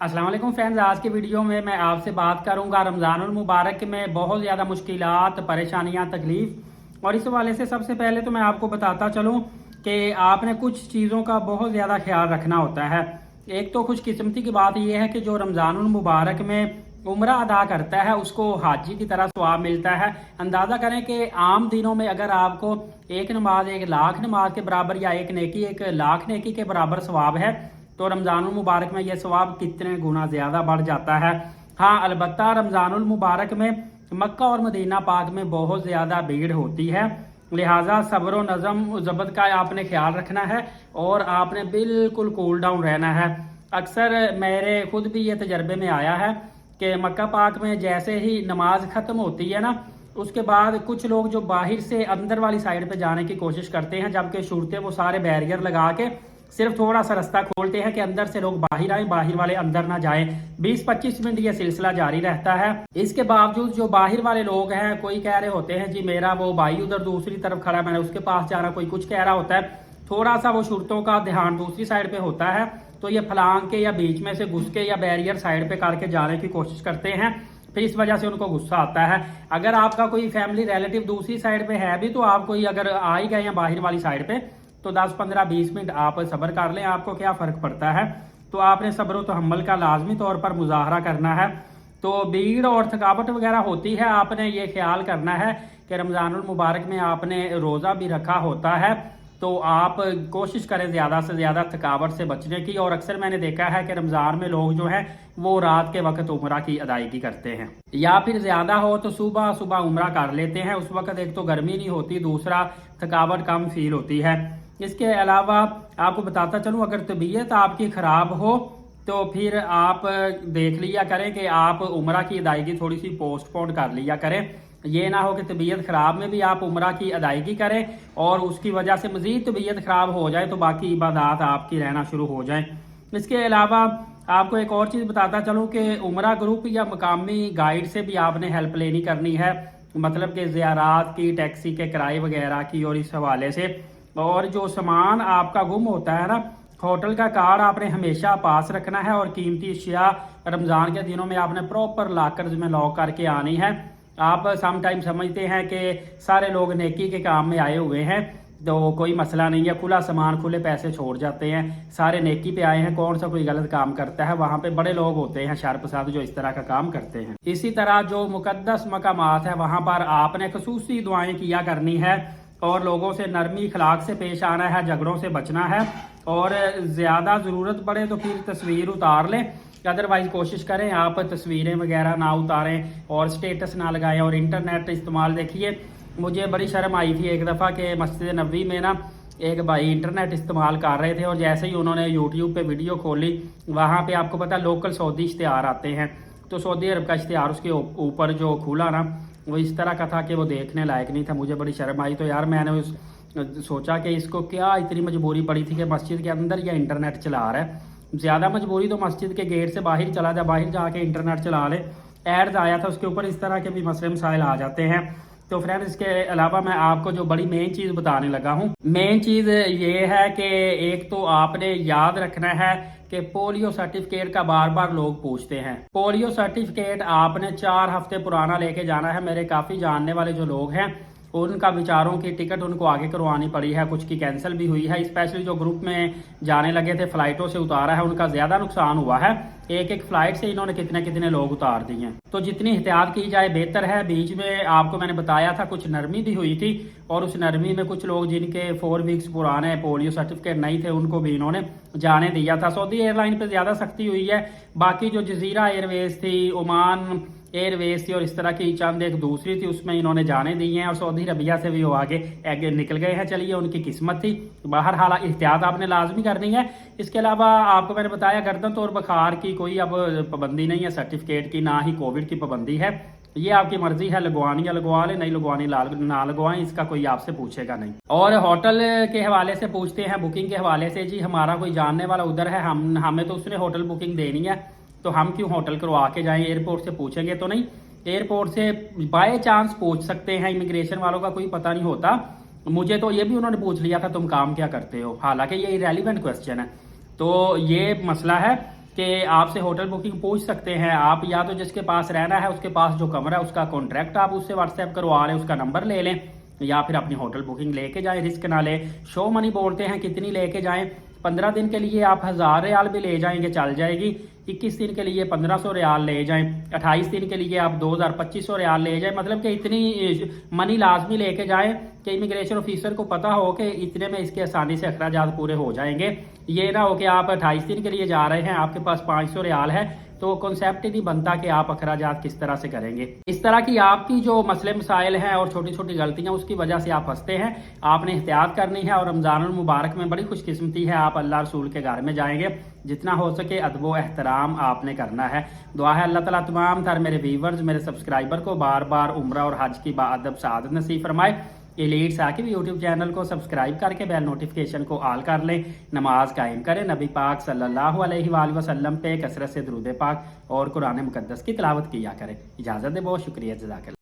अस्सलाम वालेकुम फ्रेंड्स, आज की वीडियो में मैं आपसे बात करूंगा रमज़ानुल मुबारक में बहुत ज़्यादा मुश्किलात, परेशानियां, तकलीफ। और इस हवाले से सबसे पहले तो मैं आपको बताता चलूं कि आपने कुछ चीज़ों का बहुत ज़्यादा ख्याल रखना होता है। एक तो खुशकिस्मती की बात यह है कि जो रमज़ानुल मुबारक में उम्रा अदा करता है उसको हाजी की तरह सवाब मिलता है। अंदाज़ा करें कि आम दिनों में अगर आपको एक नमाज 1,00,000 नमाज के बराबर या एक नेकी 1,00,000 नेकी के बराबर सवाब है, तो रमज़ानुल मुबारक में यह सवाब कितने गुना ज़्यादा बढ़ जाता है। हाँ, अलबत्ता रमज़ानुल मुबारक में मक्का और मदीना पाक में बहुत ज़्यादा भीड़ होती है, लिहाजा सब्र व नज़म ज़ब्त का आपने ख्याल रखना है और आपने बिल्कुल कूल डाउन रहना है। अक्सर मेरे खुद भी ये तजर्बे में आया है कि मक्का पाक में जैसे ही नमाज ख़त्म होती है ना, उसके बाद कुछ लोग जो बाहर से अंदर वाली साइड पे जाने की कोशिश करते हैं, जबकि शुरते वो सारे बैरियर लगा के सिर्फ थोड़ा सा रास्ता खोलते हैं कि अंदर से लोग बाहर आए, बाहर वाले अंदर ना जाएं। 20-25 मिनट ये सिलसिला जारी रहता है। इसके बावजूद जो बाहर वाले लोग हैं, कोई कह रहे होते हैं जी मेरा वो भाई उधर दूसरी तरफ खड़ा, मैंने उसके पास जाना, कोई कुछ कह रहा होता है। थोड़ा सा वो शुरतों का ध्यान दूसरी साइड पे होता है तो ये फलांग के या बीच में से घुस के या बैरियर साइड पे करके जाने की कोशिश करते हैं, फिर इस वजह से उनको गुस्सा आता है। अगर आपका कोई फैमिली रिलेटिव दूसरी साइड पे है भी तो आप कोई अगर आ ही गए हैं बाहर वाली साइड पे तो 10-15-20 मिनट आप सब्र कर लें, आपको क्या फ़र्क पड़ता है। तो आपने सब्र व तहम्मुल का लाजमी तौर पर मुजाहरा करना है। तो भीड़ और थकावट वगैरह होती है, आपने ये ख्याल करना है कि रमज़ानुल मुबारक में आपने रोज़ा भी रखा होता है, तो आप कोशिश करें ज़्यादा से ज़्यादा थकावट से बचने की। और अक्सर मैंने देखा है कि रमज़ान में लोग जो हैं वो रात के वक्त उम्रा की अदायगी करते हैं, या फिर ज़्यादा हो तो सुबह सुबह उम्रा कर लेते हैं। उस वक्त एक तो गर्मी नहीं होती, दूसरा थकावट कम फील होती है। इसके अलावा आपको बताता चलूँ, अगर तबीयत आपकी ख़राब हो तो फिर आप देख लिया करें कि आप उम्रा की अदायगी थोड़ी सी पोस्टपोन कर लिया करें। ये ना हो कि तबीयत ख़राब में भी आप उम्रा की अदायगी करें और उसकी वजह से मज़ीद तबीयत ख़राब हो जाए तो बाकी इबादत आपकी रहना शुरू हो जाए। इसके अलावा आपको एक और चीज़ बताता चलूँ कि उम्रा ग्रुप या मकामी गाइड से भी आपने हेल्प लेनी करनी है, मतलब कि ज़ियारात की, टैक्सी के किराए वगैरह की। और इस हवाले से और जो सामान आपका गुम होता है ना, होटल का कार्ड आपने हमेशा पास रखना है और कीमती अशिया रमज़ान के दिनों में आपने प्रॉपर लॉकर्स में लॉक करके आनी है। आप सम टाइम समझते हैं कि सारे लोग नेकी के काम में आए हुए हैं तो कोई मसला नहीं है, खुला सामान खुले पैसे छोड़ जाते हैं, सारे नेकी पे आए हैं, कौन सा कोई गलत काम करता है। वहाँ पे बड़े लोग होते हैं शर्पसाद जो इस तरह का काम करते हैं। इसी तरह जो मुकद्दस मकामात है वहाँ पर आपने खसूसी दुआएं किया करनी है और लोगों से नरमी अखलाक से पेश आना है, झगड़ों से बचना है। और ज़्यादा ज़रूरत पड़े तो फिर तस्वीर उतार लें, अदरवाइज कोशिश करें आप तस्वीरें वगैरह ना उतारें और स्टेटस ना लगाएं। और इंटरनेट इस्तेमाल देखिए, मुझे बड़ी शर्म आई थी एक दफ़ा के मस्जिद नबवी में ना एक भाई इंटरनेट इस्तेमाल कर रहे थे और जैसे ही उन्होंने यूट्यूब पे वीडियो खोली, वहाँ पे आपको पता लोकल सऊदी इश्तिहार आते हैं, तो सऊदी अरब का इश्तिहार उसके ऊपर जो खुला ना वो इस तरह का था कि वो देखने लायक नहीं था। मुझे बड़ी शर्म आई, तो यार मैंने सोचा कि इसको क्या इतनी मजबूरी पड़ी थी कि मस्जिद के अंदर या इंटरनेट चला रहा है। ज़्यादा मजबूरी तो मस्जिद के गेट से बाहर चला जा, बाहर जाके इंटरनेट चला ले। एड्स आया था उसके ऊपर, इस तरह के भी मसले मसाइल आ जाते हैं। तो फ्रेंड्स, इसके अलावा मैं आपको जो बड़ी मेन चीज़ बताने लगा हूँ, मेन चीज़ ये है कि एक तो आपने याद रखना है कि पोलियो सर्टिफिकेट का बार बार लोग पूछते हैं। पोलियो सर्टिफिकेट आपने 4 हफ्ते पुराना लेके जाना है। मेरे काफ़ी जानने वाले जो लोग हैं उनका बेचारों की टिकट उनको आगे करवानी पड़ी है, कुछ की कैंसिल भी हुई है। स्पेशली जो ग्रुप में जाने लगे थे, फ्लाइटों से उतारा है, उनका ज़्यादा नुकसान हुआ है। एक एक फ्लाइट से इन्होंने कितने कितने लोग उतार दिए हैं। तो जितनी एहतियात की जाए बेहतर है। बीच में आपको मैंने बताया था कुछ नरमी भी हुई थी और उस नरमी में कुछ लोग जिनके 4 वीक्स पुराने पोलियो सर्टिफिकेट नहीं थे उनको भी इन्होंने जाने दिया था। सऊदी एयरलाइन पे ज़्यादा सख्ती हुई है, बाकी जो जजीरा एयरवेज थी, ओमान एयरवेज थी और इस तरह की चंद एक दूसरी थी, उसमें इन्होंने जाने दी हैं और सऊदी अरबिया से भी वो आगे निकल गए हैं। चलिए, उनकी किस्मत थी। बहरहाल एहतियात आपने लाजमी करनी है। इसके अलावा आपको मैंने बताया गर्दन और बुखार की कोई अब पाबंदी नहीं है सर्टिफिकेट की, ना ही कोविड की पाबंदी है। ये आपकी मर्जी है, लगवानी या लगवा ले, नहीं लगवानी ना लगवाएं, इसका कोई आपसे पूछेगा नहीं। और होटल के हवाले से पूछते हैं, बुकिंग के हवाले से, जी हमारा कोई जानने वाला उधर है, हमें तो उसने होटल बुकिंग देनी है तो हम क्यों होटल करवा के जाएं, एयरपोर्ट से पूछेंगे तो नहीं। एयरपोर्ट से बाय चांस पूछ सकते हैं, इमिग्रेशन वालों का कोई पता नहीं होता। मुझे तो ये भी उन्होंने पूछ लिया था तुम काम क्या करते हो, हालांकि ये इरेलीवेंट क्वेश्चन है। तो ये मसला है। کہ آپ سے ہوٹل بکنگ پوچھ سکتے ہیں آپ، یا تو جس کے پاس رہنا ہے اس کے پاس جو کمرہ ہے اس کا کانٹریکٹ آپ اس سے واٹس ایپ کروا لیں، اس کا نمبر لے لیں، یا پھر اپنی ہوٹل بکنگ لے کے جائیں، رسک نہ لیں۔ شو منی بولتے ہیں کتنی لے کے جائیں، 15 دن کے لیے آپ 1000 ریال بھی لے جائیں گے چل جائے گی، 21 دن کے لیے 1500 ریال لے جائیں، 28 دن کے لیے آپ 2500 ریال لے جائیں، مطلب کہ اتنی منی لازمی لے کے جائیں کہ امیگریشن آفیسر کو پتا ہو کہ اتنے میں اس کے آسانی سے اخراجات پورے ہو جائیں گے۔ یہ نہ ہو کہ آپ 28 دن کے لیے جا رہے ہیں، آپ کے پاس 500 ریال ہے، تو کنسیپٹ ہی نہیں بنتا کہ آپ اخراجات کس طرح سے کریں گے۔ اس طرح کی آپ کی جو مسئلے مسائل ہیں اور چھوٹی چھوٹی غلطیاں اس کی وجہ سے آپ پھنستے ہیں، آپ نے احتیاط کرنی ہے۔ اور رمضان المبارک میں بڑی خوش قسمتی ہے، آپ اللہ رسول کے گھر میں جائیں گے، جتنا ہو سکے ادب و احترام آپ نے کرنا ہے۔ دعا ہے اللہ تعالیٰ تمام تر میرے ویورز، میرے سبسکرائبر کو بار بار عمرہ اور حج کی باادب سعادت نصیب فرمائے۔ ایلیٹ ثاقب یوٹیوب چینل کو سبسکرائب کر کے بیل نوٹیفیکیشن کو آل کر لیں، نماز قائم کریں، نبی پاک صلی اللہ علیہ وآلہ وسلم پہ کثرت سے درود پاک اور قرآن مقدس کی تلاوت کیا کریں۔ اجازت دے، بہت شکریہ، جزاک اللہ۔